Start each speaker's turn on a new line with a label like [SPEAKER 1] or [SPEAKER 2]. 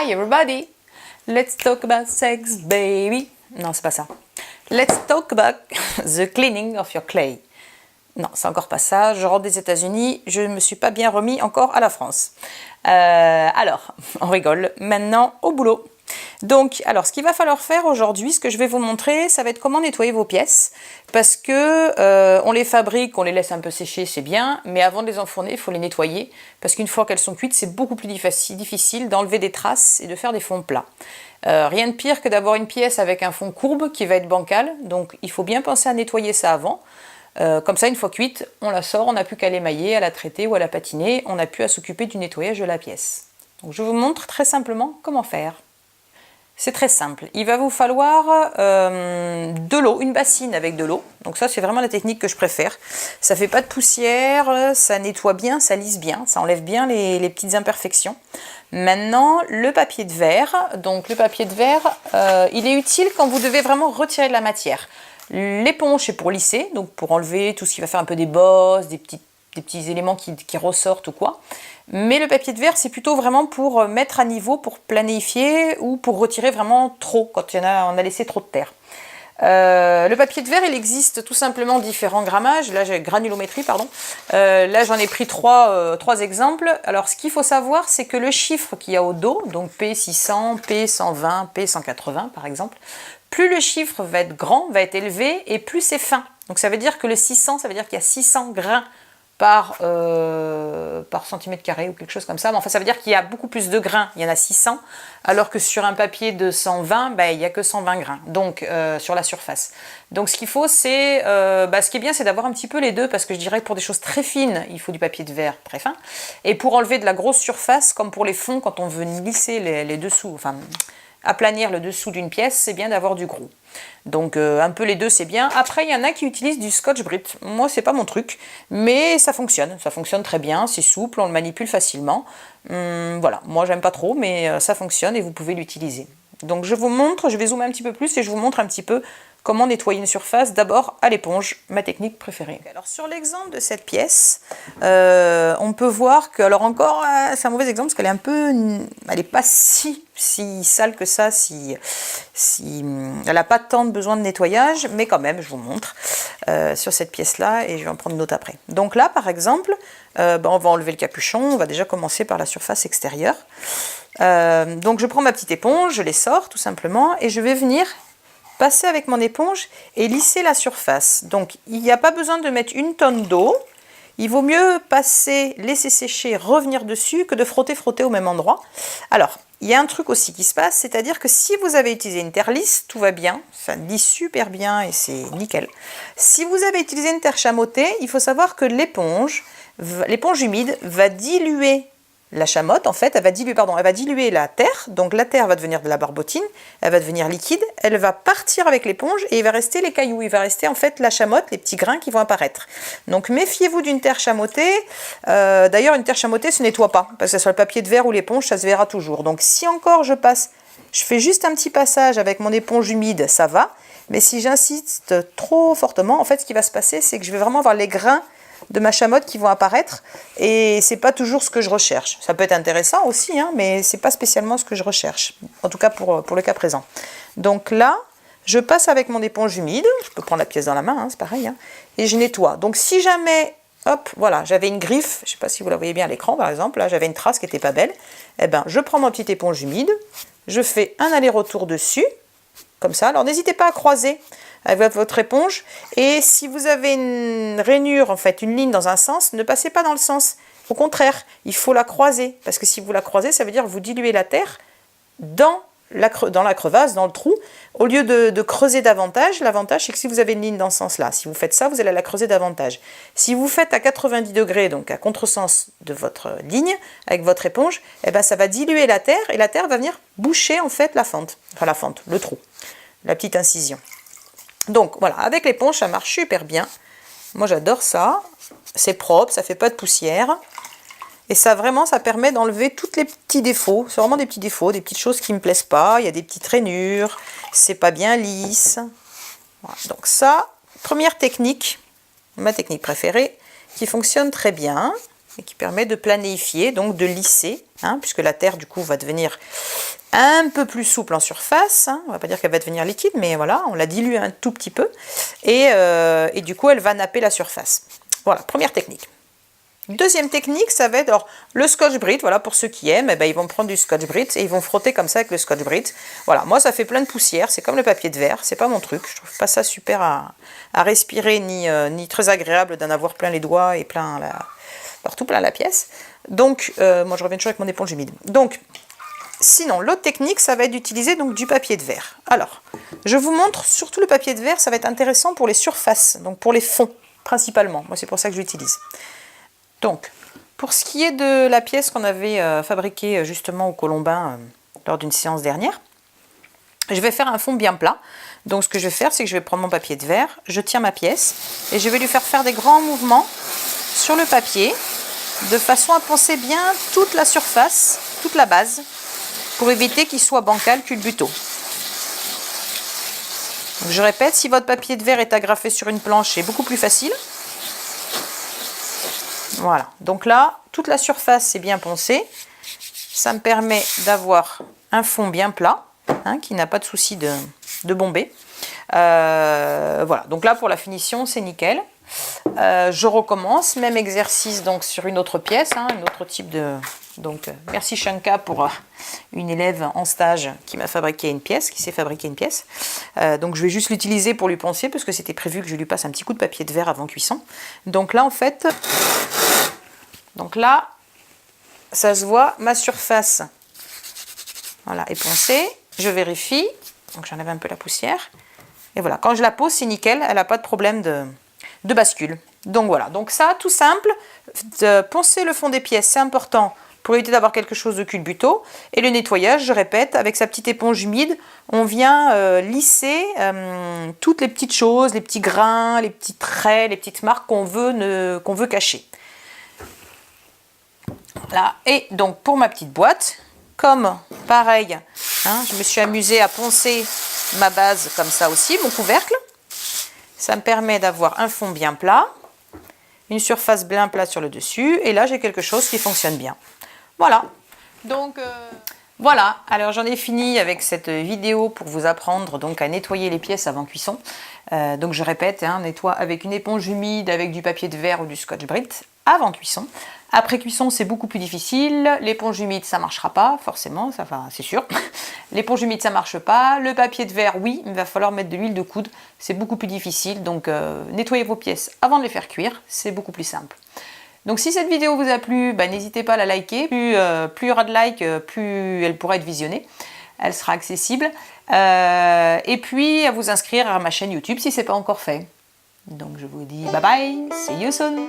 [SPEAKER 1] Hi everybody, let's talk about sex, baby. Non, c'est pas ça. Let's talk about the cleaning of your clay. Non, c'est encore pas ça. Je rentre des États-Unis, je ne me suis pas bien remis encore à la France. Alors, on rigole. Maintenant, au boulot. Donc, alors, ce qu'il va falloir faire aujourd'hui, ce que je vais vous montrer, ça va être comment nettoyer vos pièces. Parce que on les fabrique, on les laisse un peu sécher, c'est bien. Mais avant de les enfourner, il faut les nettoyer. Parce qu'une fois qu'elles sont cuites, c'est beaucoup plus difficile d'enlever des traces et de faire des fonds plats. Rien de pire que d'avoir une pièce avec un fond courbe qui va être bancal. Donc, il faut bien penser à nettoyer ça avant. Comme ça, une fois cuite, on la sort, on n'a plus qu'à l'émailler, à la traiter ou à la patiner. On n'a plus à s'occuper du nettoyage de la pièce. Donc, je vous montre très simplement comment faire. C'est très simple. Il va vous falloir de l'eau, une bassine avec de l'eau. Donc ça, c'est vraiment la technique que je préfère. Ça fait pas de poussière, ça nettoie bien, ça lisse bien, ça enlève bien les petites imperfections. Maintenant, le papier de verre. Donc le papier de verre, il est utile quand vous devez vraiment retirer de la matière. L'éponge, c'est pour lisser, donc pour enlever tout ce qui va faire un peu des bosses, des petits éléments qui ressortent ou quoi. Mais le papier de verre, c'est plutôt vraiment pour mettre à niveau, pour planifier ou pour retirer vraiment trop, quand on a laissé trop de terre. Le papier de verre, il existe tout simplement différents grammages. Là, j'ai granulométrie, pardon. Là, j'en ai pris trois exemples. Alors, ce qu'il faut savoir, c'est que le chiffre qu'il y a au dos, donc P600, P120, P180 par exemple, plus le chiffre va être grand, va être élevé, et plus c'est fin. Donc, ça veut dire que le 600, ça veut dire qu'il y a 600 grains par centimètre carré ou quelque chose comme ça. Mais enfin, ça veut dire qu'il y a beaucoup plus de grains, il y en a 600, alors que sur un papier de 120, ben, il n'y a que 120 grains, donc sur la surface. Donc ce qu'il faut, c'est, ce qui est bien, c'est d'avoir un petit peu les deux, parce que je dirais que pour des choses très fines, il faut du papier de verre très fin, et pour enlever de la grosse surface, comme pour les fonds, quand on veut lisser les dessous, enfin aplanir le dessous d'une pièce, c'est bien d'avoir du gros. Donc un peu les deux, c'est bien. Après, il y en a qui utilisent du Scotch-Brite. Moi, c'est pas mon truc, mais ça fonctionne très bien, c'est souple, on le manipule facilement. Voilà, moi j'aime pas trop, mais ça fonctionne et vous pouvez l'utiliser. Donc je vous montre, je vais zoomer un petit peu plus et je vous montre un petit peu comment nettoyer une surface, d'abord à l'éponge, ma technique préférée. Alors sur l'exemple de cette pièce, on peut voir que, alors encore, c'est un mauvais exemple parce qu'elle est un peu, elle n'est pas si sale que ça, elle n'a pas tant de besoin de nettoyage, mais quand même, je vous montre sur cette pièce-là et je vais en prendre une autre après. Donc là, par exemple, on va enlever le capuchon, on va déjà commencer par la surface extérieure. Donc je prends ma petite éponge, je les sors tout simplement et je vais venir passer avec mon éponge et lisser la surface. Donc il n'y a pas besoin de mettre une tonne d'eau, il vaut mieux passer, laisser sécher, revenir dessus que de frotter au même endroit. Alors il y a un truc aussi qui se passe, c'est-à-dire que si vous avez utilisé une terre lisse, tout va bien, ça lisse super bien et c'est nickel. Si vous avez utilisé une terre chamottée, il faut savoir que l'éponge humide va diluer la chamotte, en fait, elle va diluer la terre, donc la terre va devenir de la barbotine, elle va devenir liquide, elle va partir avec l'éponge et il va rester les cailloux, il va rester en fait la chamotte, les petits grains qui vont apparaître. Donc méfiez-vous d'une terre chamottée, d'ailleurs une terre chamottée se nettoie pas, parce que sur le papier de verre ou l'éponge, ça se verra toujours. Donc si encore je fais juste un petit passage avec mon éponge humide, ça va, mais si j'insiste trop fortement, en fait ce qui va se passer, c'est que je vais vraiment avoir les grains de ma chamotte qui vont apparaître et c'est pas toujours ce que je recherche. Ça peut être intéressant aussi, hein, mais c'est pas spécialement ce que je recherche, en tout cas pour le cas présent. Donc là, je passe avec mon éponge humide, je peux prendre la pièce dans la main, hein, c'est pareil, hein, et je nettoie. Donc si jamais, hop, voilà, j'avais une griffe, je sais pas si vous la voyez bien à l'écran par exemple, là j'avais une trace qui était pas belle, eh ben je prends ma petite éponge humide, je fais un aller-retour dessus, comme ça. Alors n'hésitez pas à croiser avec votre éponge, et si vous avez une rainure, en fait une ligne dans un sens, ne passez pas dans le sens, au contraire, il faut la croiser, parce que si vous la croisez, ça veut dire que vous diluez la terre dans la crevasse, dans le trou, au lieu de creuser davantage. L'avantage, c'est que si vous avez une ligne dans ce sens-là, si vous faites ça, vous allez la creuser davantage. Si vous faites à 90 degrés, donc à contresens de votre ligne, avec votre éponge, eh ben, ça va diluer la terre, et la terre va venir boucher en fait le trou, la petite incision. Donc voilà, avec l'éponge, ça marche super bien. Moi j'adore ça, c'est propre, ça fait pas de poussière. Et ça vraiment, ça permet d'enlever tous les petits défauts. C'est vraiment des petits défauts, des petites choses qui me plaisent pas. Il y a des petites rainures, c'est pas bien lisse. Voilà, donc ça, première technique, ma technique préférée, qui fonctionne très bien et qui permet de planifier, donc de lisser hein, puisque la terre du coup va devenir un peu plus souple en surface, hein. On ne va pas dire qu'elle va devenir liquide, mais voilà, on la dilue un tout petit peu, et du coup elle va napper la surface. Voilà, première technique. Deuxième technique, ça va être alors, le Scotch-Brite. Voilà, pour ceux qui aiment, eh ben, ils vont prendre du Scotch-Brite et ils vont frotter comme ça avec le Scotch-Brite. Voilà, moi ça fait plein de poussière, c'est comme le papier de verre, c'est pas mon truc. Je trouve pas ça super à respirer, ni très agréable d'en avoir plein les doigts et partout plein la pièce. Donc, moi je reviens toujours avec mon éponge humide. Donc, sinon, l'autre technique, ça va être d'utiliser donc du papier de verre. Alors, je vous montre surtout le papier de verre, ça va être intéressant pour les surfaces, donc pour les fonds principalement. Moi c'est pour ça que je l'utilise. Donc, pour ce qui est de la pièce qu'on avait fabriquée justement au Colombin lors d'une séance dernière, je vais faire un fond bien plat. Donc ce que je vais faire, c'est que je vais prendre mon papier de verre, je tiens ma pièce et je vais lui faire des grands mouvements sur le papier de façon à poncer bien toute la surface, toute la base, pour éviter qu'il soit bancal, culbuto. Donc, je répète, si votre papier de verre est agrafé sur une planche, c'est beaucoup plus facile. Voilà, donc là, toute la surface est bien poncée. Ça me permet d'avoir un fond bien plat, hein, qui n'a pas de souci de bomber. Voilà, donc là, pour la finition, c'est nickel. Je recommence, même exercice donc sur une autre pièce, hein, un autre type de... Donc, merci Shanka pour une élève en stage qui m'a fabriqué une pièce, qui s'est fabriqué une pièce. Donc, je vais juste l'utiliser pour lui poncer, parce que c'était prévu que je lui passe un petit coup de papier de verre avant cuisson. Donc là, en fait, ça se voit, ma surface, voilà, est poncée. Je vérifie, donc j'enlève un peu la poussière. Et voilà, quand je la pose, c'est nickel, elle n'a pas de problème de bascule. Donc voilà, donc ça, tout simple, de poncer le fond des pièces, c'est important pour éviter d'avoir quelque chose de culbuto. Et le nettoyage, je répète, avec sa petite éponge humide, on vient lisser toutes les petites choses, les petits grains, les petits traits, les petites marques qu'on veut cacher. Voilà, et donc pour ma petite boîte, comme pareil, hein, je me suis amusée à poncer ma base comme ça aussi, mon couvercle. Ça me permet d'avoir un fond bien plat, une surface bien plate sur le dessus, et là j'ai quelque chose qui fonctionne bien. Voilà, donc voilà, alors j'en ai fini avec cette vidéo pour vous apprendre donc à nettoyer les pièces avant cuisson. Donc je répète, hein, nettoie avec une éponge humide, avec du papier de verre ou du Scotch-Brite avant cuisson. Après cuisson, c'est beaucoup plus difficile. L'éponge humide, ça ne marchera pas, forcément, ça, c'est sûr. L'éponge humide, ça ne marche pas. Le papier de verre, oui, il va falloir mettre de l'huile de coude. C'est beaucoup plus difficile. Donc, nettoyez vos pièces avant de les faire cuire. C'est beaucoup plus simple. Donc, si cette vidéo vous a plu, bah, n'hésitez pas à la liker. Plus il y aura de likes, plus elle pourra être visionnée. Elle sera accessible. Et puis, à vous inscrire à ma chaîne YouTube si ce n'est pas encore fait. Donc, je vous dis bye bye. See you soon.